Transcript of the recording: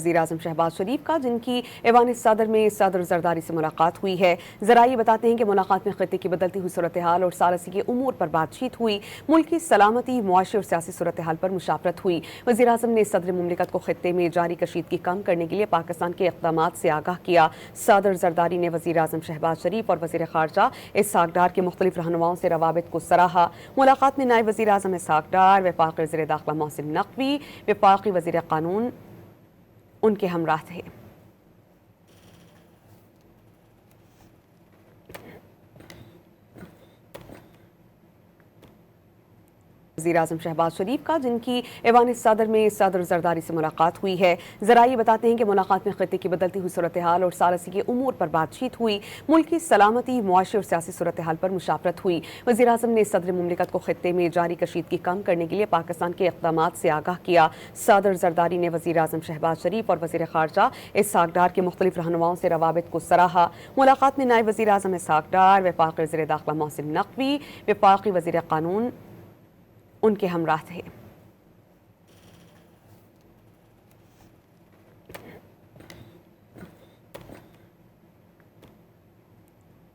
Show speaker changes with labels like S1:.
S1: वज़ीर-ए-आज़म शहबाज शरीफ का, जिनकी ऐवान सदर में सदर ज़रदारी से मुलाकात हुई है। ज़राए बताते हैं कि मुलाकात में खित्ते की बदलती हुई सूरत हाल और सालसी के उमूर पर बातचीत हुई। मुल्क की सलामती, मुआशी और सियासी सूरत हाल पर मुशावरत हुई। वज़ीर-ए-आज़म ने सदर मुमलिकत को खित्ते में जारी कशीदगी कम करने के लिए पाकिस्तान के इक़दामात से आगाह किया। सदर ज़रदारी ने वज़ीर-ए-आज़म शहबाज शरीफ और वज़ीर ख़ारजा इसहाक़ डार के मुख्तलिफ रहनुमाओं से रवाबित को सराहा। मुलाकात में नायब वज़ीर-ए-आज़म इसहाक़ डार, वफ़ाक़ी वज़ीर दाखिला मोहसिन नक़वी, वफ़ाक़ी वज़ीर क़ानून उनके हमराह थे। वज़ीर-ए-आज़म शहबाज शरीफ का, जिनकी ऐवान सदर में सदर ज़रदारी से मुलाकात हुई है। ज़राए बताते हैं कि मुलाकात में खित्ते की बदलती हुई सूरत हाल और सालसी के उमूर पर बातचीत हुई। मुल्क की सलामती, मुआशी और सियासी सूरत हाल पर मुशावरत हुई। वज़ीर-ए-आज़म ने सदर मुमलिकत को खित्ते में जारी कशीदगी कम करने के लिए पाकिस्तान के इक़दामात से आगाह किया। सदर ज़रदारी ने वज़ीर-ए-आज़म शहबाज शरीफ और वज़ीर ख़ारजा इसहाक़ डार के मुख्तलिफ रहनुमाओं से रवाबित को सराहा। मुलाकात में नायब वज़ीर-ए-आज़म इसहाक़ डार, वफ़ाक़ी वज़ीर दाखिला मोहसिन नक़वी, वफ़ाक़ी वज़ीर क़ानून उनके हमराह थे।